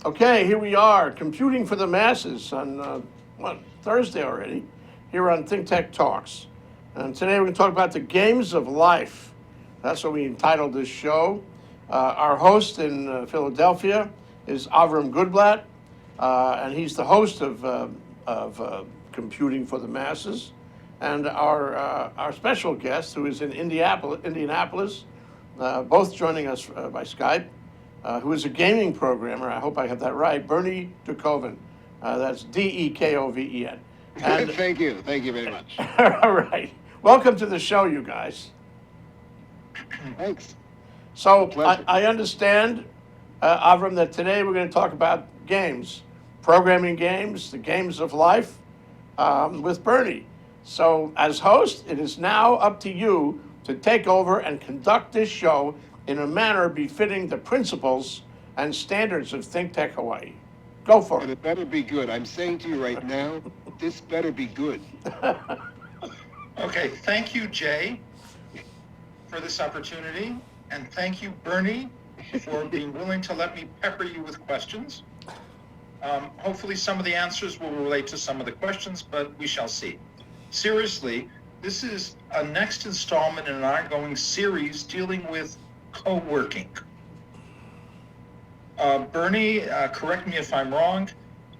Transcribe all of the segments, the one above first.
Okay, here we are, computing for the masses on Thursday already, here on ThinkTech Talks. And today we're going to talk about the games of life. That's what we entitled this show. Our host in Philadelphia is Avrum Goodblatt, and he's the host of Computing for the Masses. And our special guest, who is in Indianapolis, both joining us by Skype, who is a gaming programmer. I hope I have that right. Bernie Dekoven. That's Dekoven. And Thank you very much. All right. Welcome to the show, you guys. Thanks. So I understand, Avram, that today we're going to talk about games, programming games, the games of life, with Bernie. So as host, it is now up to you to take over and conduct this show in a manner befitting the principles and standards of ThinkTech Hawaii. Go for And it. it better be good. I'm saying to you right now, this better be good. Okay, thank you, Jay, for this opportunity. And thank you, Bernie, for being willing to let me pepper you with questions. Hopefully some of the answers will relate to some of the questions, but we shall see. Seriously, this is a next installment in an ongoing series dealing with co-working. Bernie, correct me if I'm wrong,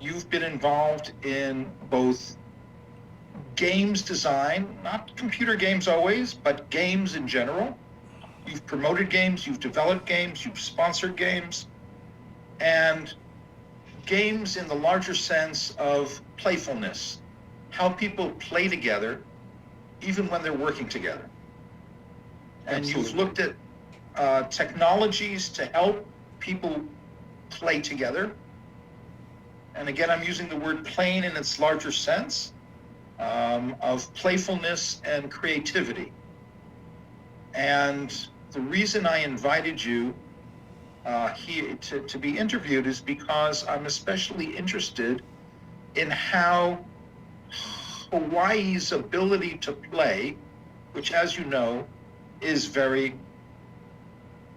you've been involved in both games design, not computer games always, but games in general. You've promoted games, you've developed games, you've sponsored games, and games in the larger sense of playfulness, how people play together, even when they're working together. And Absolutely. you've looked at technologies to help people play together. And again, I'm using the word playing in its larger sense of playfulness and creativity. And the reason I invited you here to be interviewed is because I'm especially interested in how Hawaii's ability to play, which, as you know, is very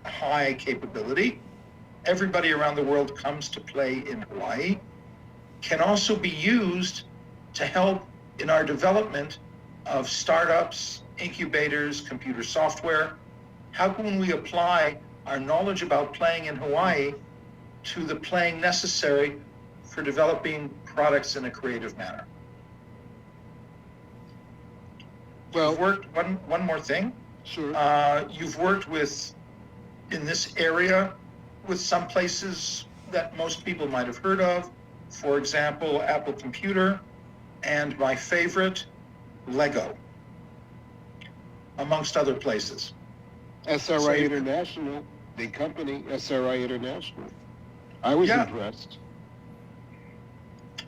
high capability. Everybody around the world comes to play in Hawaii, can also be used to help in our development of startups, incubators, computer software. How can we apply our knowledge about playing in Hawaii to the playing necessary for developing products in a creative manner? Well, You've worked, one more thing. sure. You've worked with, in this area, with some places that most people might have heard of. For example, Apple Computer, and my favorite, Lego, amongst other places. SRI so you- International, big company, SRI International. I was Yeah. impressed.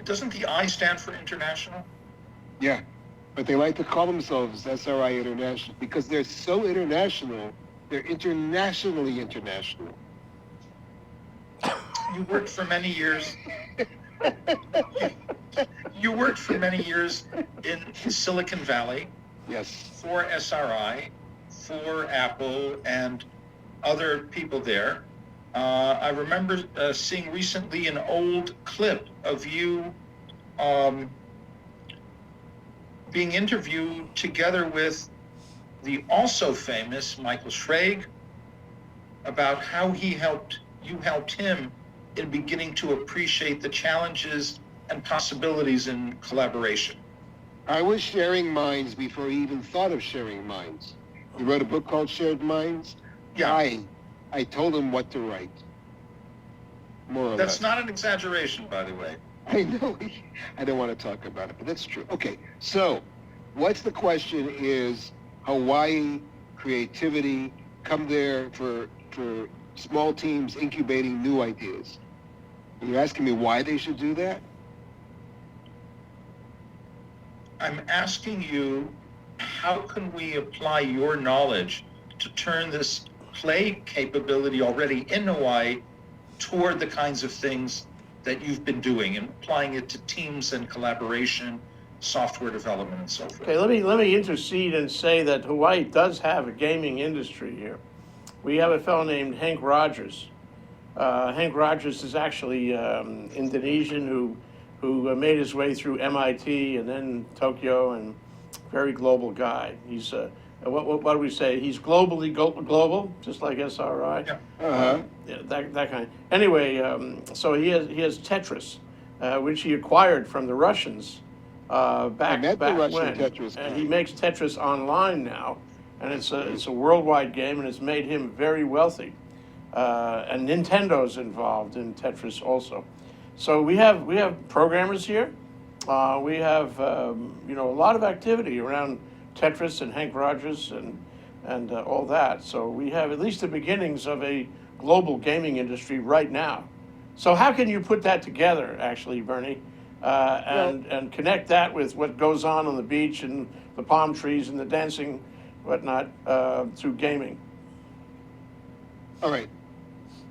Doesn't the I stand for international? Yeah, but they like to call themselves SRI International because they're so international, they're internationally international. You worked for many years. You worked for many years in Silicon Valley Yes. for SRI, for Apple, and other people there. I remember seeing recently an old clip of you being interviewed together with the also famous Michael Schrage about how you helped him in beginning to appreciate the challenges and possibilities in collaboration. I was sharing minds before he even thought of sharing minds. He wrote a book called Shared Minds. Yeah, I told him what to write. More or that's less. not an exaggeration, by the way. I know. I don't want to talk about it, but that's true. Okay, so what's the question is Hawaii, creativity, come there for small teams incubating new ideas. And you're asking me why they should do that? I'm asking you, how can we apply your knowledge to turn this play capability already in Hawaii toward the kinds of things that you've been doing and applying it to teams and collaboration, software development, and so forth? Okay, let me intercede and say that Hawaii does have a gaming industry here. We have a fellow named Hank Rogers, Hank Rogers is actually Indonesian who made his way through MIT and then Tokyo, and very global guy. He's what do we say? He's globally global, just like SRI. Yeah. Yeah, that kind. Anyway, so he has Tetris, which he acquired from the Russians back met the Russian when, Tetris and guy. he makes Tetris online now, and it's a worldwide game, and it's made him very wealthy. And Nintendo's involved in Tetris also. So we have programmers here. We have a lot of activity around Tetris and Hank Rogers and all that. So we have at least the beginnings of a global gaming industry right now. So how can you put that together, actually, Bernie, and connect that with what goes on the beach and the palm trees and the dancing, whatnot, through gaming? All right.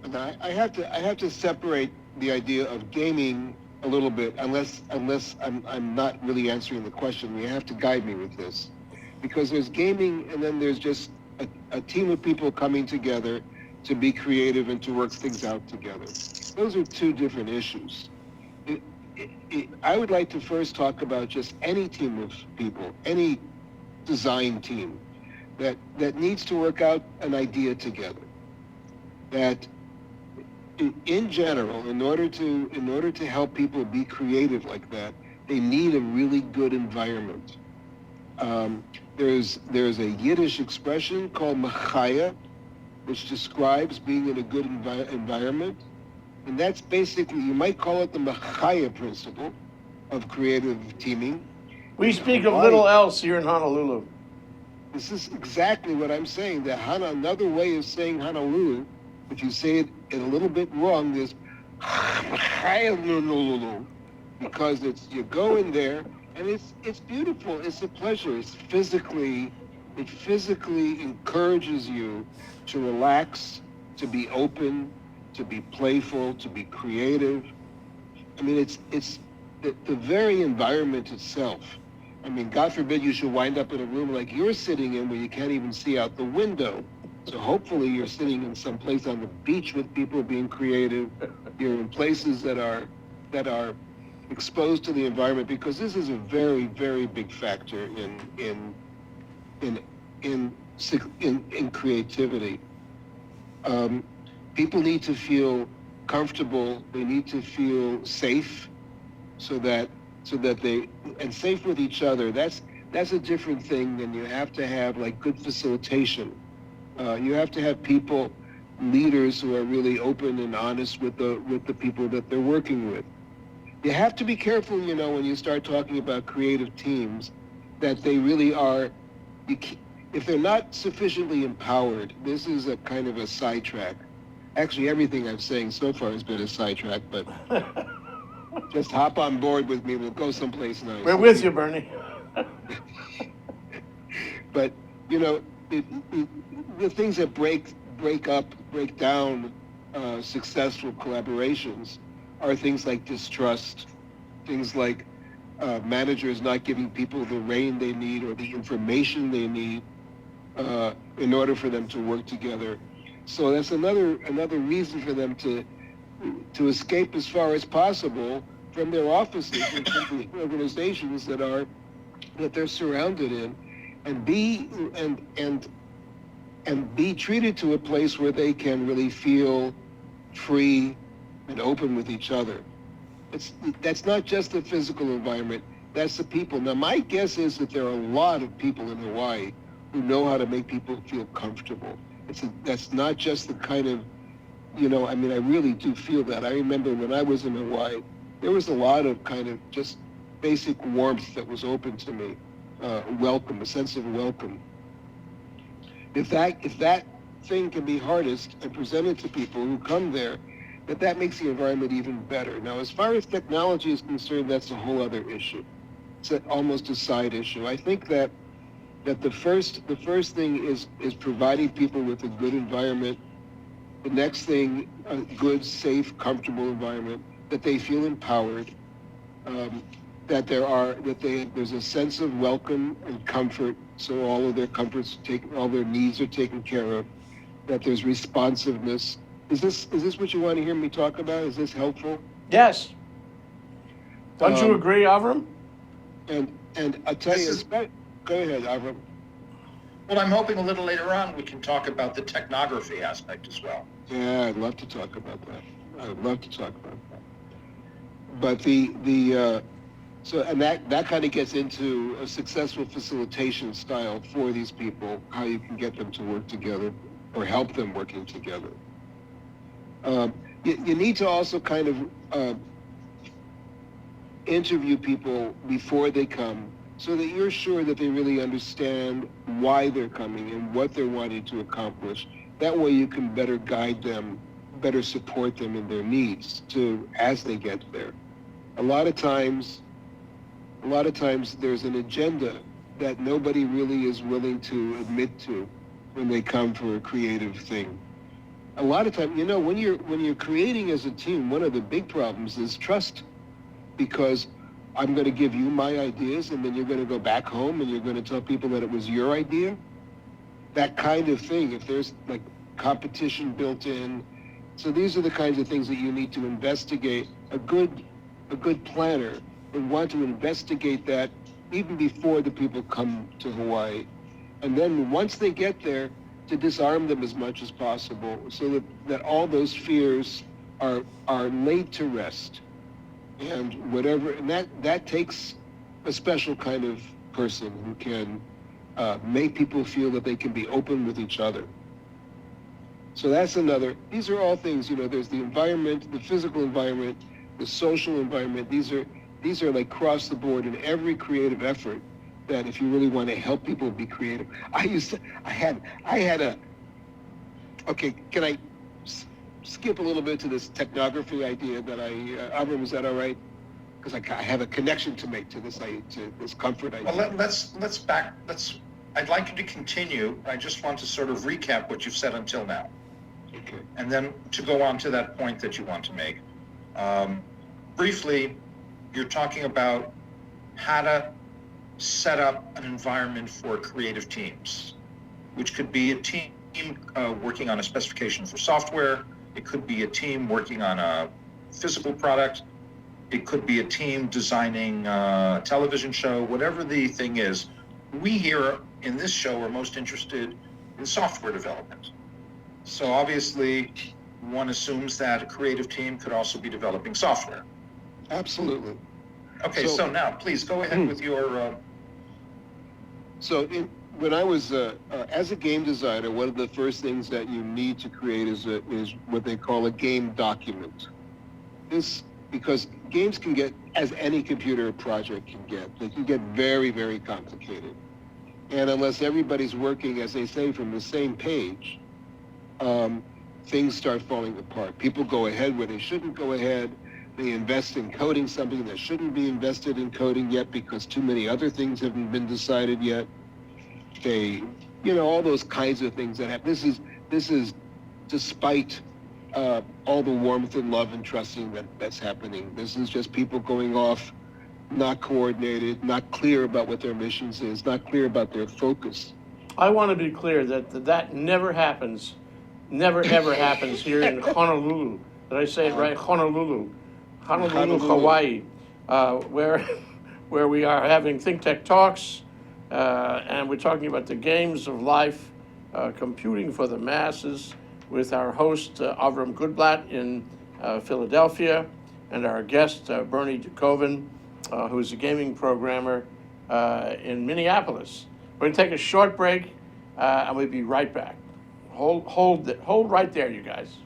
And I have to separate the idea of gaming a little bit, unless I'm not really answering the question. You have to guide me with this, because there's gaming and then there's just a team of people coming together to be creative and to work things out together. Those are two different issues. I would like to first talk about just any team of people, any design team that needs to work out an idea together. That in general, in order to help people be creative like that, they need a really good environment. There's a Yiddish expression called machaya, which describes being in a good environment. And that's basically, you might call it the machaya principle of creative teaming. We speak of little else here in Honolulu. This is exactly what I'm saying. Another way of saying Honolulu, if you say it a little bit wrong, is because you go in there and it's beautiful. It's a pleasure. It physically encourages you to relax, to be open, to be playful, to be creative. I mean, it's the very environment itself. I mean, God forbid you should wind up in a room like you're sitting in where you can't even see out the window. So hopefully you're sitting in some place on the beach with people being creative. You're in places that are exposed to the environment, because this is a very, very big factor in creativity. People need to feel comfortable. They need to feel safe, so that they, and safe with each other. That's a different thing than you have to have like good facilitation. You have to have people, leaders who are really open and honest with the people that they're working with. You have to be careful, when you start talking about creative teams, that they really are, if they're not sufficiently empowered. This is a kind of a sidetrack. Actually, everything I'm saying so far has been a sidetrack, but just hop on board with me. We'll go someplace nice. We're with you, Bernie. But, the things that break down successful collaborations are things like distrust, things like managers not giving people the rein they need or the information they need in order for them to work together. So that's another reason for them to escape as far as possible from their offices and from the organizations that they're surrounded in, and be treated to a place where they can really feel free and open with each other. That's not just the physical environment, that's the people. Now, my guess is that there are a lot of people in Hawaii who know how to make people feel comfortable. That's not just the kind of, I really do feel that. I remember when I was in Hawaii, there was a lot of kind of just basic warmth that was open to me, welcome, a sense of welcome. If that thing can be harnessed and presented to people who come there, that makes the environment even better. Now, as far as technology is concerned, that's a whole other issue. It's almost a side issue. I think that the first thing is providing people with a good environment. The next thing, a good, safe, comfortable environment, that they feel empowered, that there's a sense of welcome and comfort, so all of their all their needs are taken care of, that there's responsiveness, Is this what you want to hear me talk about? Is this helpful? Yes. Don't you Um, agree, Avrum? And I'll tell This you, is- go ahead, Avram. Well, I'm hoping a little later on we can talk about the technography aspect as well. Yeah, I'd love to talk about that. I'd love to talk about that. But so, and that kind of gets into a successful facilitation style for these people, how you can get them to work together or help them working together. You need to also kind of interview people before they come so that you're sure that they really understand why they're coming and what they're wanting to accomplish. That way you can better guide them, better support them in their needs as they get there. A lot of times there's an agenda that nobody really is willing to admit to when they come for a creative thing. A lot of times, when you're creating as a team, one of the big problems is trust, because I'm going to give you my ideas and then you're going to go back home and you're going to tell people that it was your idea. That kind of thing, if there's like competition built in. So these are the kinds of things that you need to investigate. A good planner would want to investigate that even before the people come to Hawaii. And then once they get there, to disarm them as much as possible so that all those fears are laid to rest. And that takes a special kind of person who can make people feel that they can be open with each other. So these are all things, there's the environment, the physical environment, the social environment. These are like across the board in every creative effort, that if you really want to help people be creative. Okay, can I skip a little bit to this technography idea that Avrum, is that all right? Because I have a connection to make to this comfort idea. Well, I'd like you to continue. I just want to sort of recap what you've said until now. Okay. And then to go on to that point that you want to make. Briefly, you're talking about how to set up an environment for creative teams, which could be a team working on a specification for software. It could be a team working on a physical product. It could be a team designing a television show, whatever the thing is. We here in this show are most interested in software development. So obviously, one assumes that a creative team could also be developing software. Absolutely. Okay, so now please go ahead with your... When I was as a game designer, one of the first things that you need to create is what they call a game document. Because games can get, as any computer project can get, they can get very, very complicated. And unless everybody's working, as they say, from the same page, things start falling apart. People go ahead where they shouldn't go ahead. They invest in coding something that shouldn't be invested in coding yet because too many other things haven't been decided yet. All those kinds of things that happen. This is despite all the warmth and love and trusting that's happening. This is just people going off, not coordinated, not clear about what their missions is, not clear about their focus. I want to be clear that never happens, never ever happens here in Honolulu. Did I say it right? Honolulu, Hawaii, where we are having ThinkTech talks, and we're talking about the games of life, computing for the masses, with our host Avrum Goodblatt in Philadelphia, and our guest Bernie Dekoven, who's a gaming programmer in Minneapolis. We're going to take a short break, and we'll be right back. Hold right there, you guys.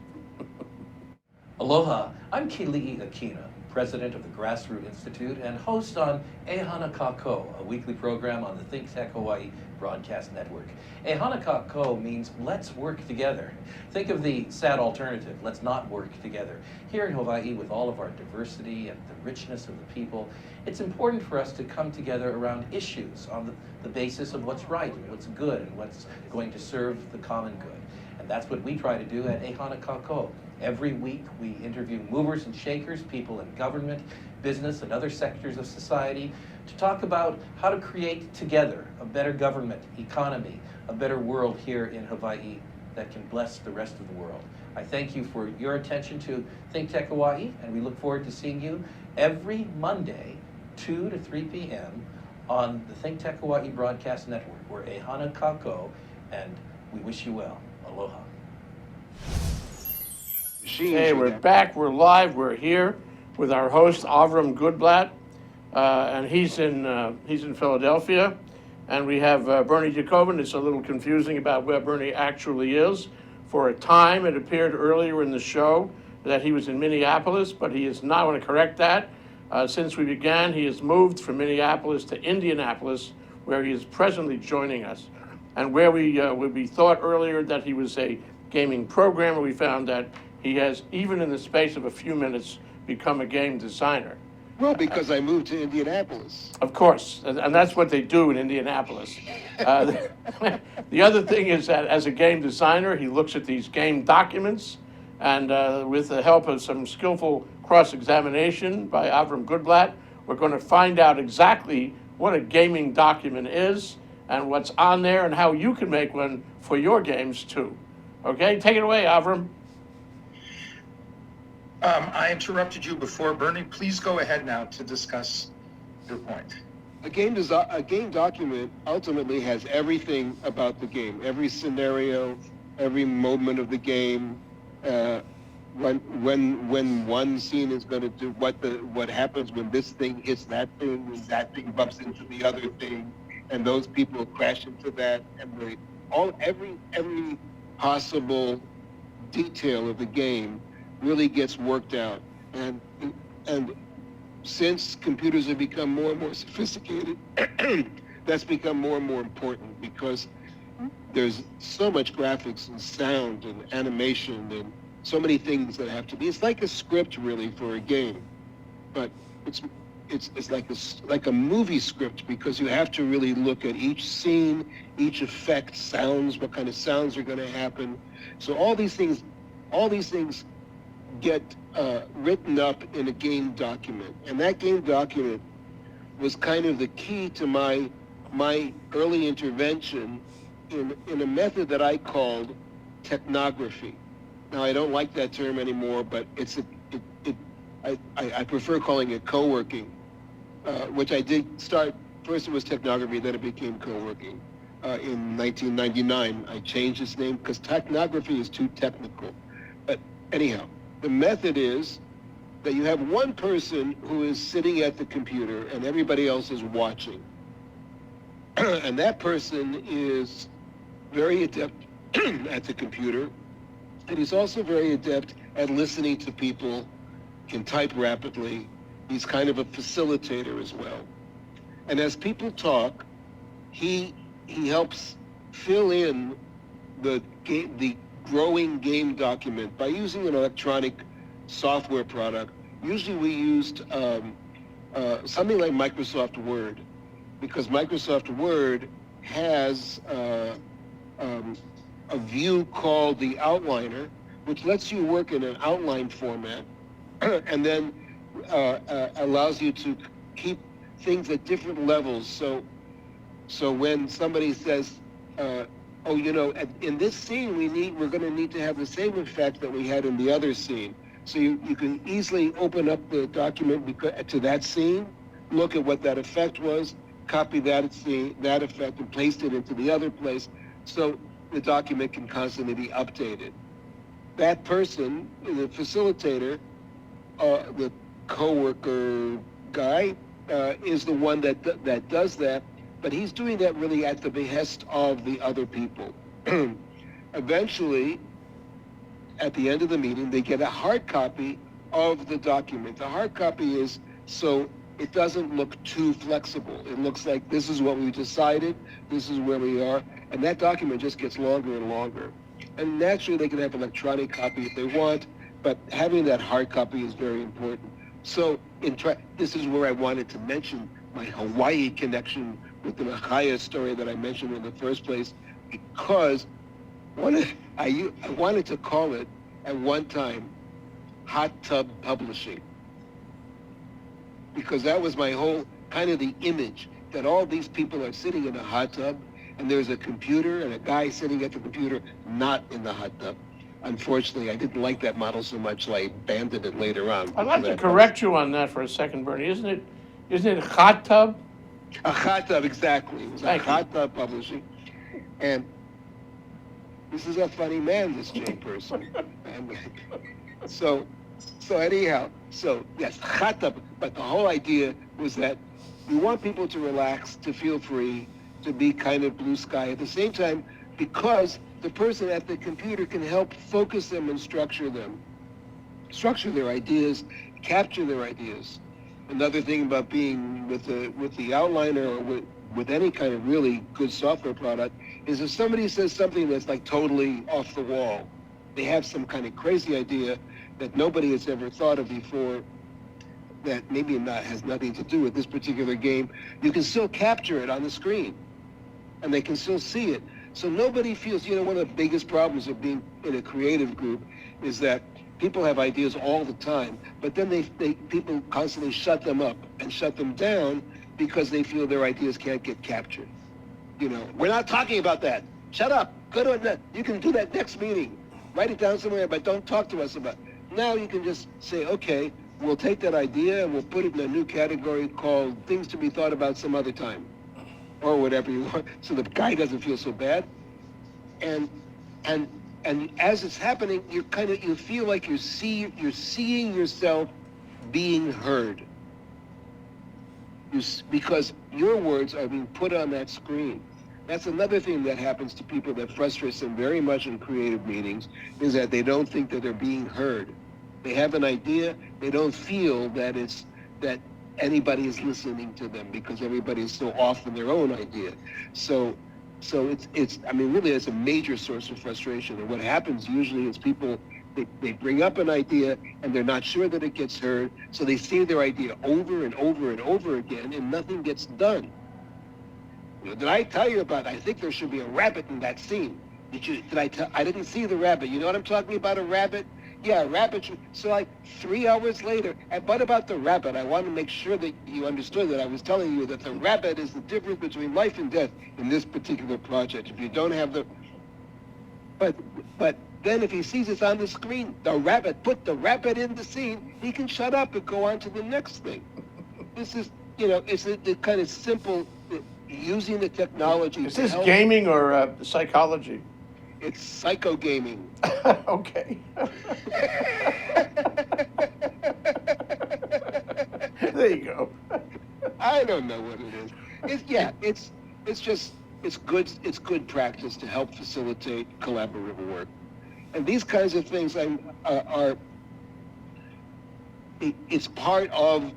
Aloha, I'm Kili'i Akina, president of the Grassroot Institute and host on Ehana Kako, a weekly program on the ThinkTech Hawaii broadcast network. Ehana Kako means let's work together. Think of the sad alternative, let's not work together. Here in Hawaii, with all of our diversity and the richness of the people, it's important for us to come together around issues on the basis of what's right and what's good and what's going to serve the common good. And that's what we try to do at Ehana Kako. Every week, we interview movers and shakers, people in government, business, and other sectors of society to talk about how to create together a better government, economy, a better world here in Hawaii that can bless the rest of the world. I thank you for your attention to ThinkTech Hawaii, and we look forward to seeing you every Monday, 2 to 3 p.m. on the ThinkTech Hawaii Broadcast Network. We're Ehana Kako, and we wish you well. Aloha. Hey, we're back, we're live, we're here with our host, Avrum Goodblatt, and he's in Philadelphia. And we have Bernie Dekoven. It's a little confusing about where Bernie actually is. For a time, it appeared earlier in the show that he was in Minneapolis, but he is not. I want to correct that. Since we began, he has moved from Minneapolis to Indianapolis, where he is presently joining us. And where we thought earlier that he was a gaming programmer, we found that he has, even in the space of a few minutes, become a game designer. Well, because I moved to Indianapolis. Of course, and that's what they do in Indianapolis. The other thing is that as a game designer, he looks at these game documents, and with the help of some skillful cross-examination by Avrum Goodblatt, we're going to find out exactly what a gaming document is and what's on there and how you can make one for your games too. Okay, take it away, Avrum. I interrupted you before. Bernie, please go ahead now to discuss your point. A game document ultimately has everything about the game, every scenario, every moment of the game, when one scene is going to do what happens when this thing hits that thing, when that thing bumps into the other thing, and those people crash into that, and every possible detail of the game really gets worked out. And since computers have become more and more sophisticated, that's become more and more important because there's so much graphics and sound and animation and so many things that have to be. It's like a script really for a game, but it's like a movie script because you have to really look at each scene, each effect, sounds, what kind of sounds are going to happen. So all these things get written up in a game document, and that game document was kind of the key to my early intervention in a method that I called technography. Now I don't like that term anymore, but I prefer calling it co-working, which I did start. First it was technography, then it became co-working. In 1999, I changed its name because technography is too technical. But anyhow, the method is that you have one person who is sitting at the computer and everybody else is watching. And that person is very adept at the computer, and he's also very adept at listening to people, can type rapidly. He's kind of a facilitator as well. And as people talk, he helps fill in the growing game document by using an electronic software product. Usually we used something like Microsoft Word, because Microsoft Word has a view called the outliner, which lets you work in an outline format and then allows you to keep things at different levels. So when somebody says, oh, you know, in this scene we're going to need to have the same effect that we had in the other scene. So you can easily open up the document to that scene, look at what that effect was, copy that effect and paste it into the other place, so the document can constantly be updated. That person, the facilitator, the coworker guy, is the one that does that, but he's doing that really at the behest of the other people. Eventually, at the end of the meeting, they get a hard copy of the document. The hard copy is so it doesn't look too flexible. It looks like this is what we decided, this is where we are, and that document just gets longer and longer. And naturally, they can have an electronic copy if they want, but having that hard copy is very important. So this is where I wanted to mention my Hawaii connection with the Mahaya story that I mentioned in the first place, because I wanted to call it at one time hot tub publishing, because that was my whole kind of the image, that all these people are sitting in a hot tub and there's a computer and a guy sitting at the computer, not in the hot tub. Unfortunately, I didn't like that model so much, so I abandoned it later on. I'd like to correct you on that for a second, Bernie. Isn't it hot tub? A hot tub, exactly. It was a hot tub publishing. And this is a funny man, this Jay person. And so anyhow, yes, hot tub. But the whole idea was that you want people to relax, to feel free, to be kind of blue sky at the same time, because the person at the computer can help focus them and structure their ideas, capture their ideas. Another thing about being with the outliner or with any kind of really good software product is if somebody says something that's like totally off the wall, they have some kind of crazy idea that nobody has ever thought of before, that maybe has nothing to do with this particular game, you can still capture it on the screen, and they can still see it. So nobody feels, one of the biggest problems of being in a creative group is that people have ideas all the time, but then people constantly shut them up and shut them down because they feel their ideas can't get captured. We're not talking about that. Shut up. Go to that. You can do that next meeting. Write it down somewhere, but don't talk to us about it. Now you can just say, okay, we'll take that idea and we'll put it in a new category called things to be thought about some other time, or whatever you want, so the guy doesn't feel so bad. And as it's happening, you feel like you're seeing yourself being heard, because your words are being put on that screen. That's another thing that happens to people that frustrates them very much in creative meetings, is that they don't think that they're being heard. They have an idea, they don't feel that anybody is listening to them because everybody is so off in their own idea. So it's really it's a major source of frustration. And what happens usually is people, they bring up an idea and they're not sure that it gets heard, so they say their idea over and over and over again and nothing gets done. Did I tell you about, I think there should be a rabbit in that scene. I didn't see the rabbit. You know what I'm talking about, a rabbit? Yeah, a rabbit. So like 3 hours later, and what about the rabbit? I want to make sure that you understood that I was telling you that the rabbit is the difference between life and death in this particular project. If you don't have the, but then if he sees it's on the screen, put the rabbit in the scene, he can shut up and go on to the next thing. This is, it's the kind of simple, using the technology. Is this gaming or psychology? It's psycho gaming. Okay. There you go. I don't know what it is. It's good practice to help facilitate collaborative work. And these kinds of things it's part of,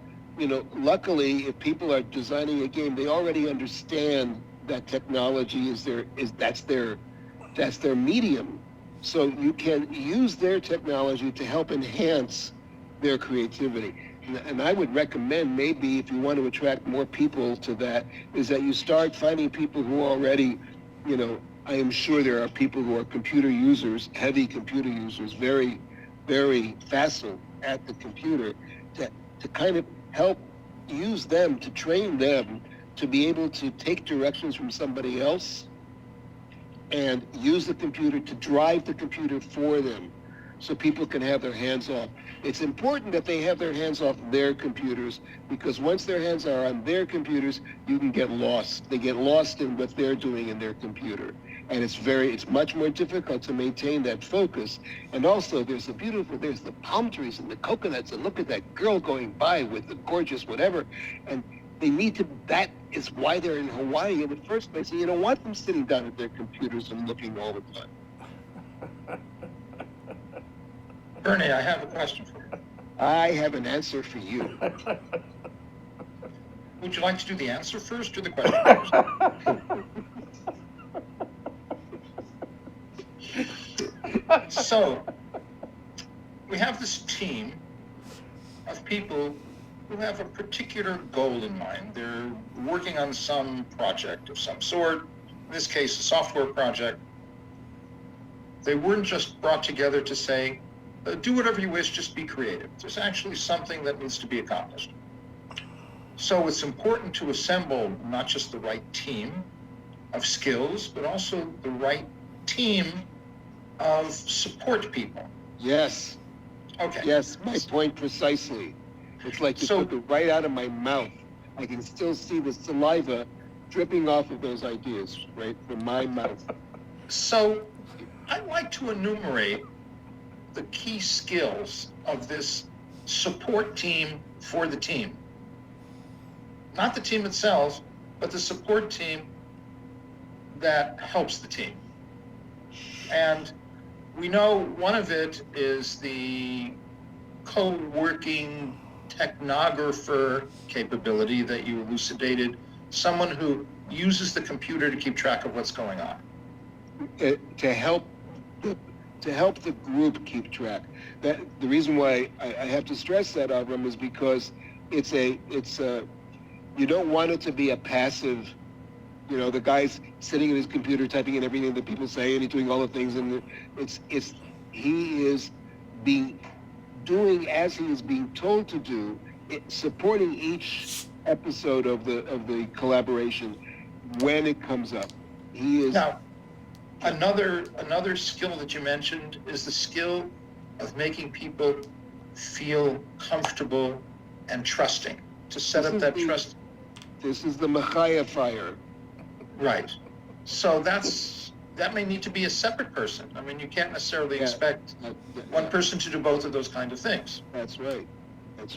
luckily if people are designing a game, they already understand that technology that's their medium. So you can use their technology to help enhance their creativity. And I would recommend, maybe if you want to attract more people to that, is that you start finding people who are already, I am sure there are people who are computer users, heavy computer users, very, very facile at the computer, to kind of help use them, to train them to be able to take directions from somebody else and use the computer to drive the computer for them so people can have their hands off. It's important that they have their hands off their computers, because once their hands are on their computers, you can get lost. They get lost in what they're doing in their computer. And it's much more difficult to maintain that focus. And also there's the palm trees and the coconuts, and look at that girl going by with the gorgeous whatever. And that is why they're in Hawaii in the first place. And you don't want them sitting down at their computers and looking all the time. Bernie, I have a question for you. I have an answer for you. Would you like to do the answer first or the question first? So, we have this team of people who have a particular goal in mind. They're working on some project of some sort, in this case, a software project. They weren't just brought together to say, do whatever you wish, just be creative. There's actually something that needs to be accomplished. So it's important to assemble not just the right team, of skills, but also the right team of support people. Yes. Okay. Yes, my point precisely. It's like you took it right out of my mouth. I can still see the saliva dripping off of those ideas, right, from my mouth. So I'd like to enumerate the key skills of this support team for the team. Not the team itself, but the support team that helps the team. And we know one of it is the co-working technographer capability that you elucidated, someone who uses the computer to keep track of what's going on. To help the group keep track. That the reason why I have to stress that, Avrum, is because it's you don't want it to be a passive, the guy's sitting at his computer typing in everything that people say and he's doing all the things, and he is doing as he is being told to do, supporting each episode of the collaboration when it comes up. He is now. Another skill that you mentioned is the skill of making people feel comfortable and trusting, to set up that trust. This is the Machaya fire. Right. So that may need to be a separate person. I mean, you can't necessarily expect one person to do both of those kind of things. That's right.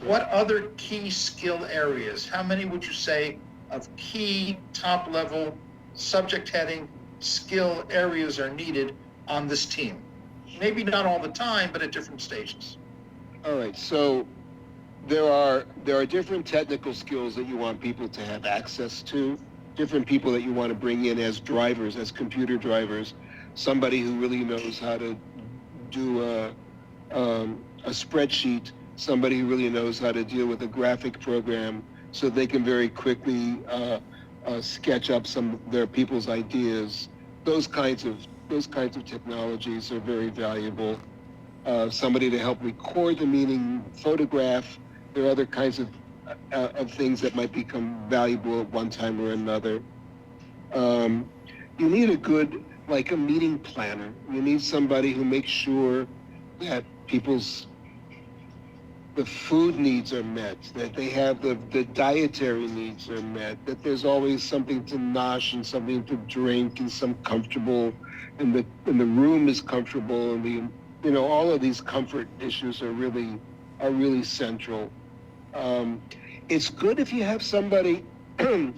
What other key skill areas, how many would you say of key top-level subject heading skill areas are needed on this team? Maybe not all the time, but at different stages. All right, so there are different technical skills that you want people to have access to, different people that you want to bring in as drivers, as computer drivers, somebody who really knows how to do a spreadsheet, somebody who really knows how to deal with a graphic program, so they can very quickly sketch up some of their people's ideas. Those kinds of technologies are very valuable. Somebody to help record the meeting, photograph. There are other kinds of things that might become valuable at one time or another. You need a meeting planner. You need somebody who makes sure that the food needs are met, that they have the dietary needs are met, that there's always something to nosh and something to drink and some comfortable, and the room is comfortable, and all of these comfort issues are really central. It's good if you have somebody, all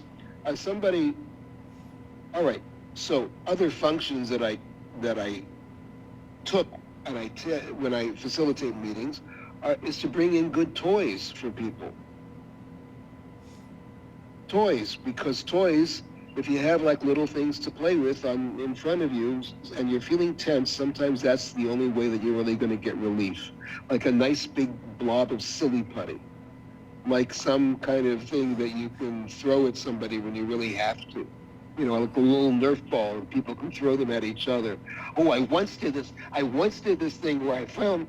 right, so other functions that I took when I facilitate meetings is to bring in good toys for people. Toys, because toys, if you have like little things to play with in front of you and you're feeling tense, sometimes that's the only way that you're really going to get relief. Like a nice big blob of silly putty. Like some kind of thing that you can throw at somebody when you really have to. Like a little Nerf ball, and people can throw them at each other. Oh, I once did this thing where I found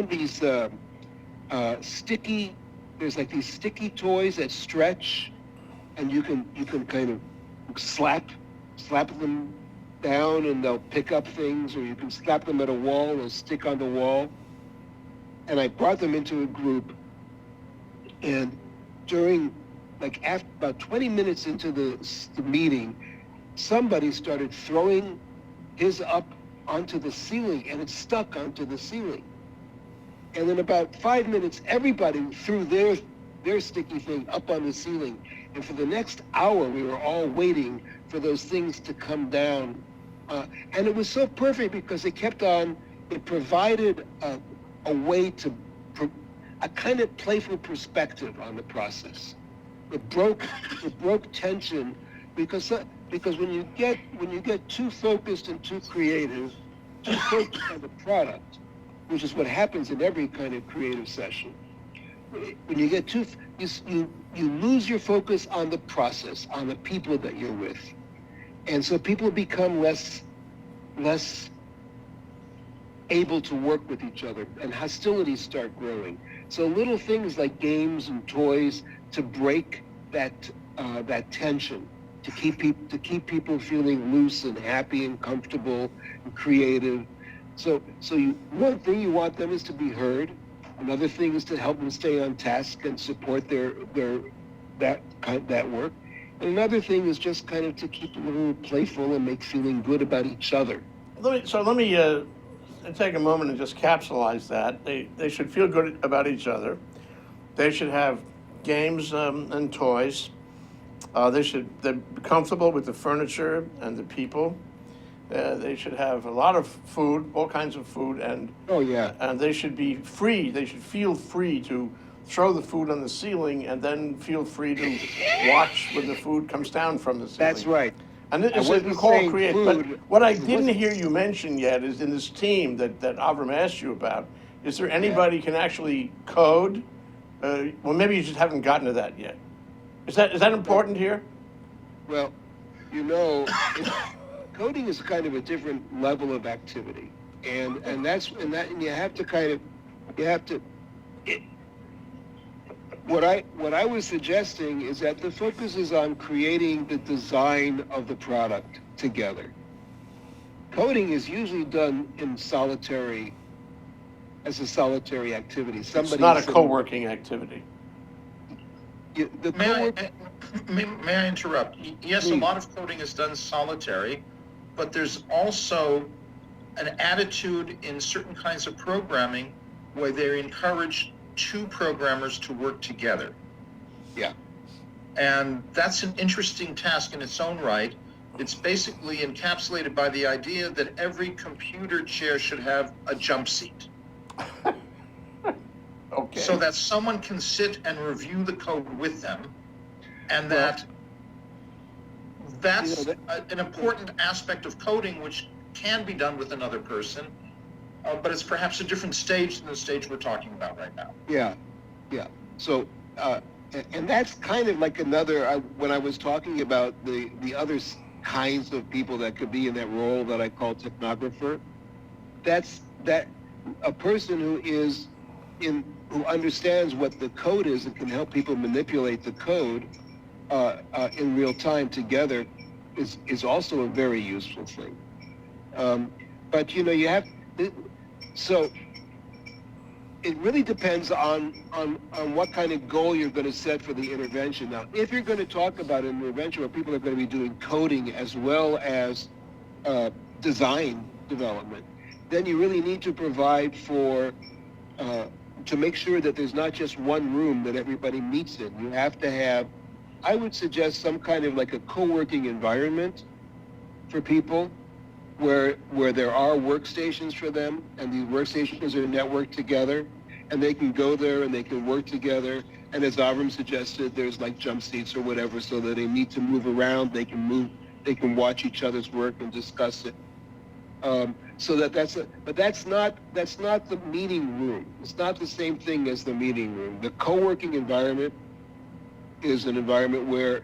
these sticky. There's like these sticky toys that stretch, and you can kind of slap them down, and they'll pick up things, or you can slap them at a wall and they'll stick on the wall. And I brought them into a group, and during after about 20 minutes into the meeting, somebody started throwing his up onto the ceiling, and it stuck onto the ceiling. And in about 5 minutes, everybody threw their sticky thing up on the ceiling. And for the next hour, we were all waiting for those things to come down. And it was so perfect because it provided a way a kind of playful perspective on the process. It broke tension because when you get too focused and too creative, too focused on the product, which is what happens in every kind of creative session. When you get you lose your focus on the process, on the people that you're with. And so people become less able to work with each other, and hostilities start growing. So little things like games and toys to break that tension to keep people feeling loose and happy and comfortable and creative. So one thing you want them is to be heard. Another thing is to help them stay on task and support that work. And another thing is just kind of to keep them a little playful and make feeling good about each other. Let me take a moment and just capsulize that. They should feel good about each other. They should have games and toys. They're comfortable with the furniture and the people. They should have a lot of food, all kinds of food, and Oh yeah. and they should be free. They should feel free to throw the food on the ceiling and then feel free to watch when the food comes down from the ceiling. That's right. And I it's wasn't called saying create. food. But what I didn't hear you mention yet is in this team that Avrum asked you about. Is there anybody can actually code? Well, maybe you just haven't gotten to that yet. Is that important here? Well, coding is kind of a different level of activity, and you have to what I was suggesting is that the focus is on creating the design of the product together. Coding is usually done as a solitary activity. It's not a co-working activity. May I interrupt? Yes, a lot of coding is done solitary, but there's also an attitude in certain kinds of programming where they encourage two programmers to work together. Yeah. And that's an interesting task in its own right. It's basically encapsulated by the idea that every computer chair should have a jump seat. Okay. So that someone can sit and review the code with them, and that's an important aspect of coding which can be done with another person, but it's perhaps a different stage than the stage we're talking about right now. Yeah. So, and that's kind of like another, when I was talking about the other kinds of people that could be in that role that I call technographer, that's a person who understands what the code is and can help people manipulate the code in real time together is also a very useful thing. But you have, so it really depends on what kind of goal you're going to set for the intervention. Now, if you're going to talk about an intervention where people are going to be doing coding as well as design development, then you really need to provide for to make sure that there's not just one room that everybody meets in. You have to have, I would suggest, some kind of like a co-working environment for people where there are workstations for them, and these workstations are networked together, and they can go there and they can work together. And as Avrum suggested, there's like jump seats or whatever, so that they need to move around, they can watch each other's work and discuss it. But that's not the meeting room. It's not the same thing as the meeting room. The co-working environment is an environment where,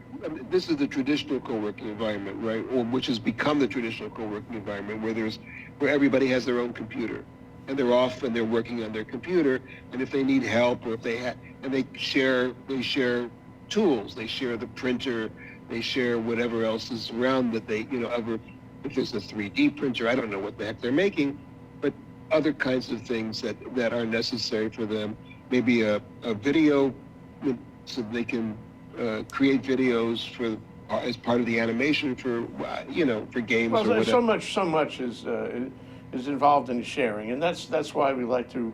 this is the traditional co-working environment, right? Or which has become the traditional co-working environment where everybody has their own computer, and they're off and they're working on their computer. And if they need help, or if they share tools, they share the printer, they share whatever else is around that they, if there's a 3D printer, I don't know what the heck they're making, but other kinds of things that are necessary for them. Maybe a video, so they can create videos as part of the animation for games or whatever. So much is involved in sharing, and that's why we like to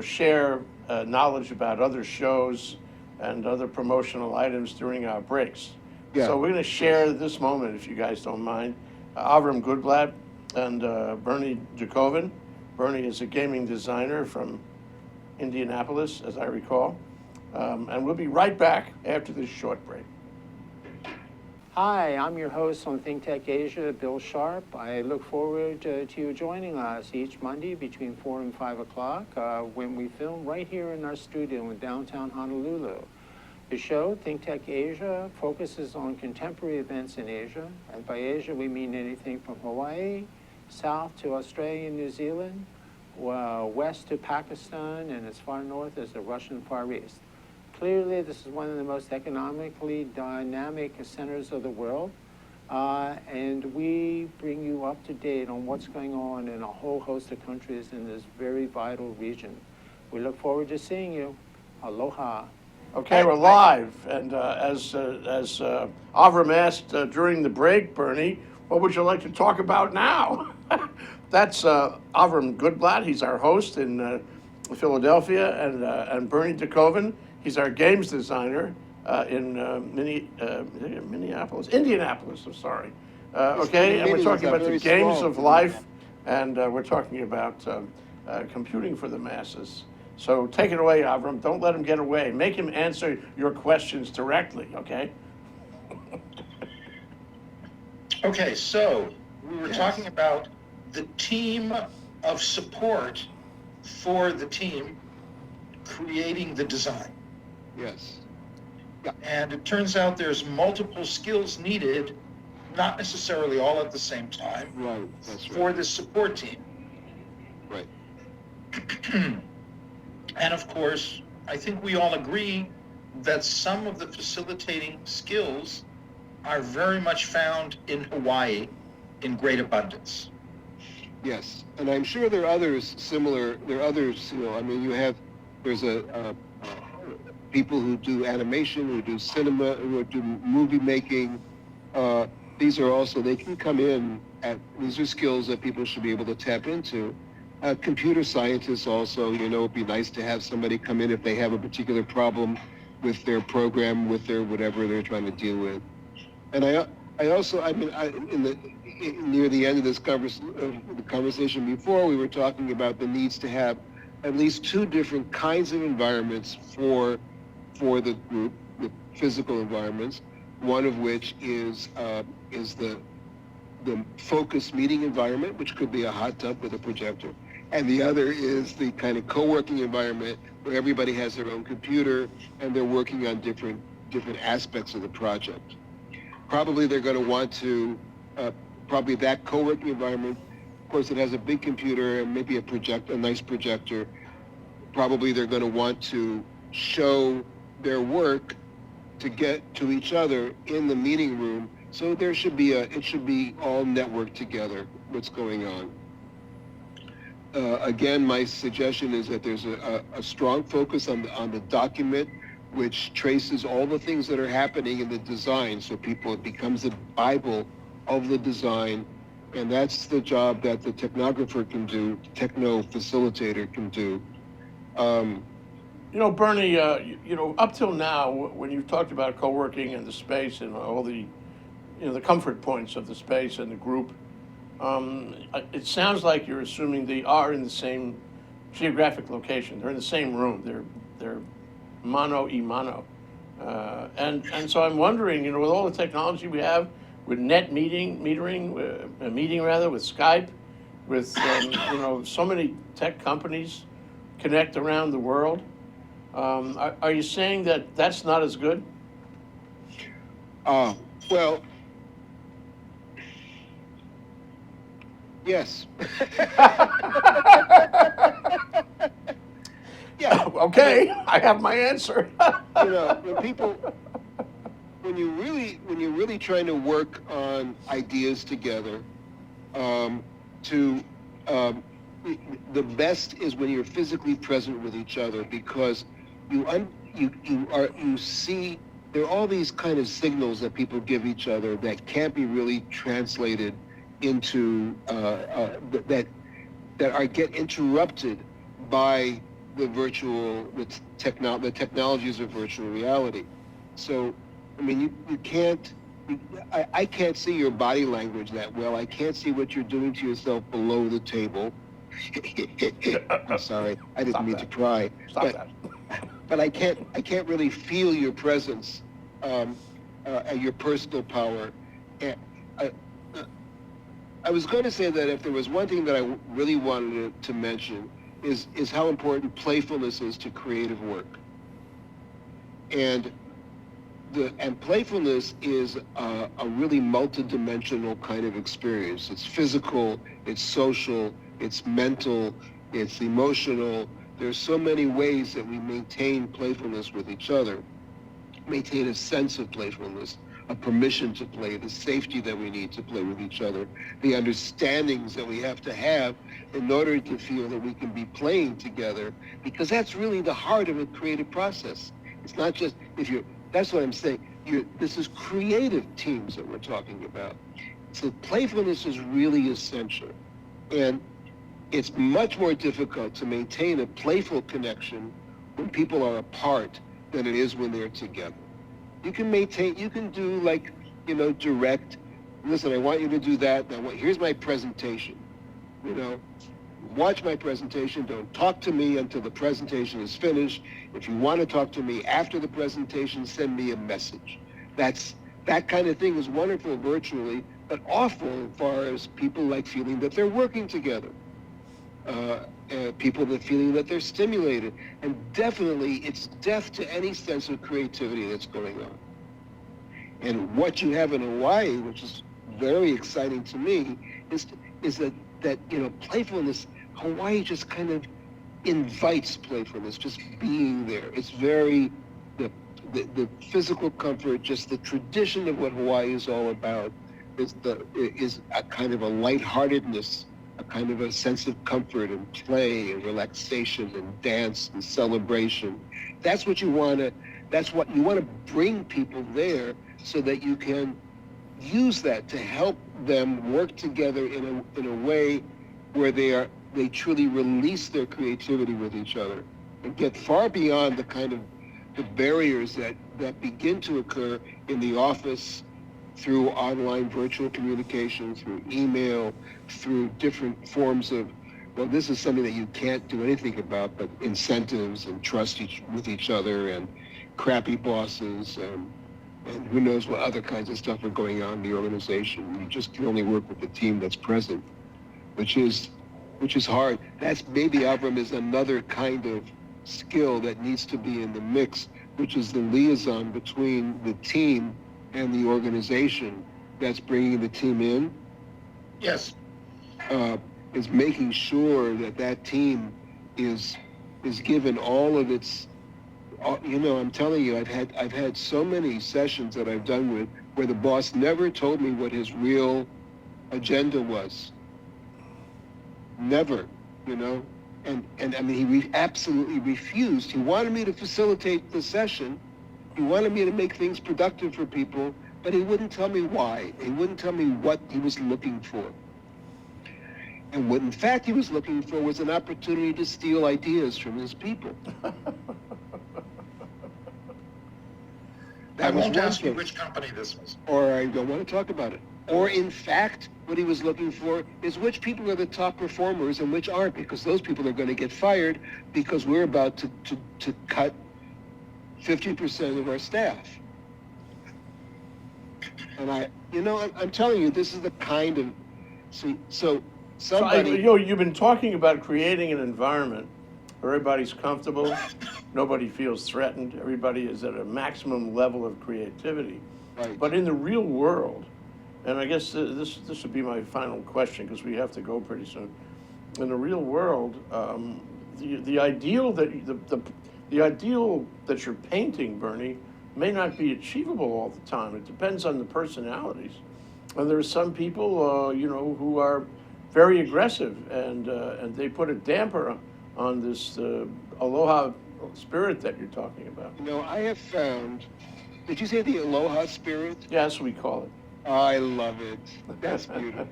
share knowledge about other shows and other promotional items during our breaks. Yeah. So we're going to share this moment, if you guys don't mind. Avrum Goodblatt and Bernie Dekoven. Bernie is a gaming designer from Indianapolis, as I recall. And we'll be right back after this short break. Hi, I'm your host on ThinkTech Asia, Bill Sharp. I look forward to you joining us each Monday between 4 and 5 o'clock when we film right here in our studio in downtown Honolulu. The show, ThinkTech Asia, focuses on contemporary events in Asia. And by Asia, we mean anything from Hawaii, south to Australia and New Zealand, west to Pakistan, and as far north as the Russian Far East. Clearly, this is one of the most economically dynamic centers of the world. And we bring you up to date on what's going on in a whole host of countries in this very vital region. We look forward to seeing you. Aloha. Okay, we're live, and as Avrum asked during the break, Bernie, what would you like to talk about now? That's Avrum Goodblatt. He's our host in Philadelphia, and Bernie Dekoven. He's our games designer in Indianapolis. I'm sorry. Okay, and we're talking about the games of life, and we're talking about computing for the masses. So take it away, Avrum. Don't let him get away. Make him answer your questions directly, okay? Okay, so we were talking about the team of support for the team creating the design. Yes. And it turns out there's multiple skills needed, not necessarily all at the same time, Right, that's right. for the support team. Right. And of course, I think we all agree that some of the facilitating skills are very much found in Hawaii in great abundance. Yes, and I'm sure there are others similar. There are others, I mean, there's people who do animation, who do cinema, who do movie making. These are also, they can come in these are skills that people should be able to tap into. Computer scientists also, it'd be nice to have somebody come in if they have a particular problem with their program, with their whatever they're trying to deal with. And I also, near the end of this conversation before, we were talking about the needs to have at least two different kinds of environments for the group, the physical environments. One of which is the focused meeting environment, which could be a hot tub with a projector. And the other is the kind of co-working environment where everybody has their own computer and they're working on different aspects of the project. Probably they're going to want to, probably that co-working environment, of course it has a big computer and maybe a nice projector. Probably they're going to want to show their work to get to each other in the meeting room. So it should be all networked together, what's going on. Again, my suggestion is that there's a strong focus on the document, which traces all the things that are happening in the design, so it becomes the Bible of the design, and that's the job that the technographer can do, the techno facilitator can do. Bernie, up till now, when you've talked about co-working and the space and all the, the comfort points of the space and the group, it sounds like you're assuming they are in the same geographic location. They're in the same room. They're mano y mano. And so I'm wondering, with all the technology we have, with meeting with Skype, with, so many tech companies connect around the world, are you saying that that's not as good? Well, yes. Yeah. Okay, I have my answer. when you're really trying to work on ideas together, the best is when you're physically present with each other, because you see there are all these kind of signals that people give each other that can't be really translated into that get interrupted by the technologies of virtual reality. So, I mean, you can't. I can't see your body language that well. I can't see what you're doing to yourself below the table. I'm sorry, I didn't mean to cry. But I can't really feel your presence, your personal power. I was going to say that if there was one thing that I really wanted to mention is how important playfulness is to creative work. And playfulness is a really multidimensional kind of experience. It's physical, it's social, it's mental, it's emotional. there's so many ways that we maintain playfulness with each other, maintain a sense of playfulness, a permission to play, the safety that we need to play with each other, the understandings that we have to have in order to feel that we can be playing together, because that's really the heart of a creative process. It's not just, that's what I'm saying, this is creative teams that we're talking about. So playfulness is really essential. And it's much more difficult to maintain a playful connection when people are apart than it is when they're together. You can do like, direct, listen, I want you to do that, here's my presentation, watch my presentation, don't talk to me until the presentation is finished. If you want to talk to me after the presentation, send me a message. That kind of thing is wonderful virtually, but awful as far as people like feeling that they're working together. People that feeling that they're stimulated, and definitely it's death to any sense of creativity that's going on. And what you have in Hawaii, which is very exciting to me, is that playfulness. Hawaii just kind of invites playfulness, just being there. It's very the physical comfort, just the tradition of what Hawaii is all about, is a kind of a lightheartedness, a kind of a sense of comfort and play and relaxation and dance and celebration. That's what you want to bring people there, so that you can use that to help them work together in a way where they truly release their creativity with each other and get far beyond the kind of the barriers that begin to occur in the office, through online virtual communication, through email, through different forms of, well, this is something that you can't do anything about, but incentives and trust with each other, and crappy bosses, and who knows what other kinds of stuff are going on in the organization. You just can only work with the team that's present, which is hard. That's maybe, Avrum, is another kind of skill that needs to be in the mix, which is the liaison between the team and the organization that's bringing the team in. Yes. Is making sure that team is given all of its, I'm telling you, I've had so many sessions that I've done with where the boss never told me what his real agenda was. Never, and I mean, he absolutely refused. He wanted me to facilitate the session. He wanted me to make things productive for people, but he wouldn't tell me why. He wouldn't tell me what he was looking for. And what, in fact, he was looking for was an opportunity to steal ideas from his people. I won't ask you which company this was. Or I don't want to talk about it. Or in fact, what he was looking for is which people are the top performers and which aren't, because those people are going to get fired because we're about to cut 50% of our staff. And I'm telling you, this is the kind of, you've been talking about creating an environment where everybody's comfortable, nobody feels threatened, everybody is at a maximum level of creativity. Right. But in the real world, and I guess this would be my final question, because we have to go pretty soon. In the real world, the ideal that you're painting, Bernie, may not be achievable all the time. It depends on the personalities. And there are some people, who are very aggressive, and they put a damper on this aloha spirit that you're talking about. I have found, did you say the aloha spirit? Yeah, that's what we call it. I love it. That's beautiful.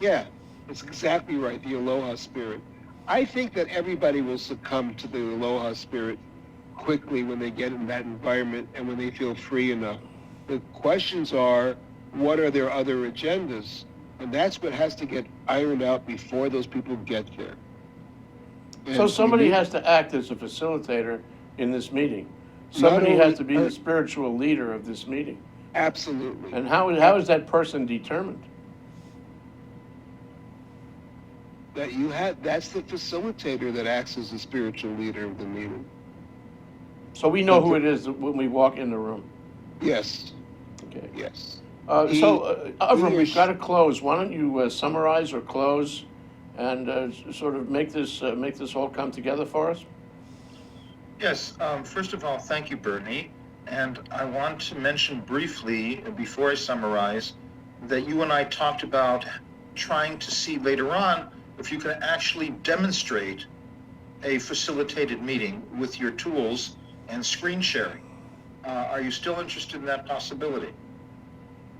Yeah, it's exactly right, the aloha spirit. I think that everybody will succumb to the aloha spirit quickly when they get in that environment and when they feel free enough. The questions are, what are their other agendas? And that's what has to get ironed out before those people get there. And so somebody has to act as a facilitator in this meeting. Somebody has to be the spiritual leader of this meeting. Absolutely. And how is that person determined? That's the facilitator that acts as the spiritual leader of the meeting. So we know who it is when we walk in the room. Yes. Okay. Yes. Avrum, we've got to close. Why don't you summarize or close and sort of make this all come together for us? Yes, first of all, thank you, Bernie. And I want to mention briefly, before I summarize, that you and I talked about trying to see later on if you can actually demonstrate a facilitated meeting with your tools and screen sharing. Are you still interested in that possibility?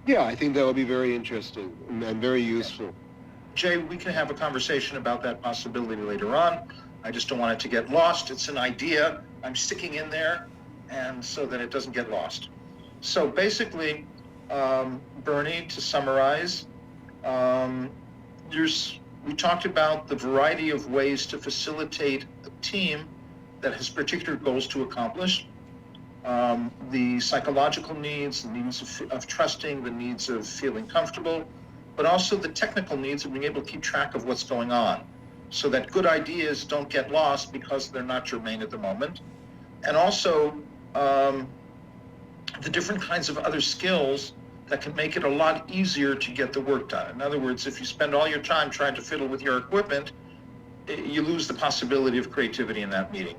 Yeah, I think that would be very interesting and very useful. Jay, we can have a conversation about that possibility later on. I just don't want it to get lost. It's an idea I'm sticking in there, and so that it doesn't get lost. So basically, Bernie, to summarize, we talked about the variety of ways to facilitate a team that has particular goals to accomplish. The psychological needs, the needs of trusting, the needs of feeling comfortable, but also the technical needs of being able to keep track of what's going on, so that good ideas don't get lost because they're not germane at the moment. And also the different kinds of other skills that can make it a lot easier to get the work done. In other words, if you spend all your time trying to fiddle with your equipment, you lose the possibility of creativity in that meeting.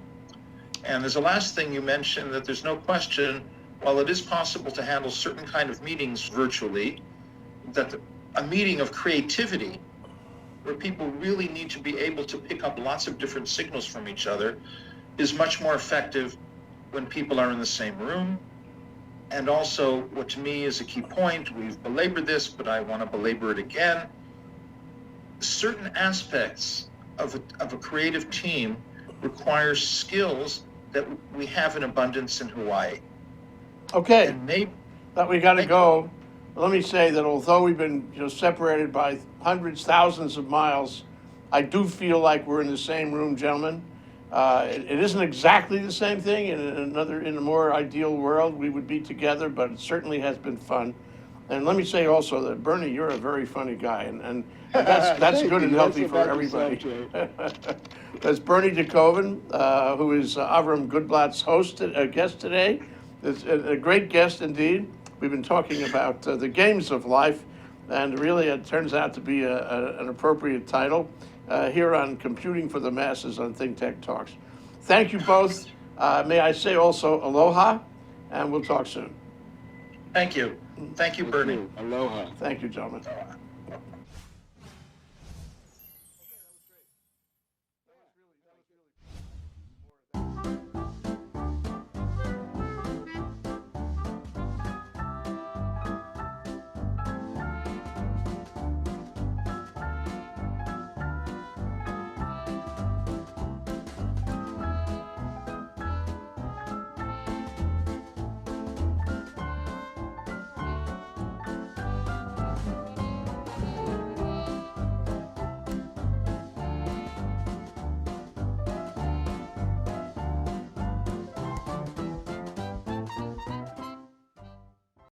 And there's a last thing you mentioned, that there's no question, while it is possible to handle certain kind of meetings virtually, that a meeting of creativity, where people really need to be able to pick up lots of different signals from each other, is much more effective when people are in the same room. And also, what to me is a key point, we've belabored this, but I want to belabor it again, certain aspects of a creative team require skills that we have in abundance in Hawaii. Okay, And maybe, that we got to go. Let me say that although we've been separated by hundreds, thousands of miles, I do feel like we're in the same room, gentlemen. It isn't exactly the same thing. In a more ideal world, we would be together, but it certainly has been fun. And let me say also that, Bernie, you're a very funny guy, and that's Thank good you. and healthy That's for about everybody. yourself, Jay. That's Bernie Dekoven, who is Avrum Goodblatt's guest today. It's a great guest indeed. We've been talking about the games of life, and really it turns out to be an appropriate title here on Computing for the Masses on ThinkTech Talks. Thank you both. May I say also aloha, and we'll talk soon. thank you. Thank you, Bernie. Aloha. Thank you, gentlemen.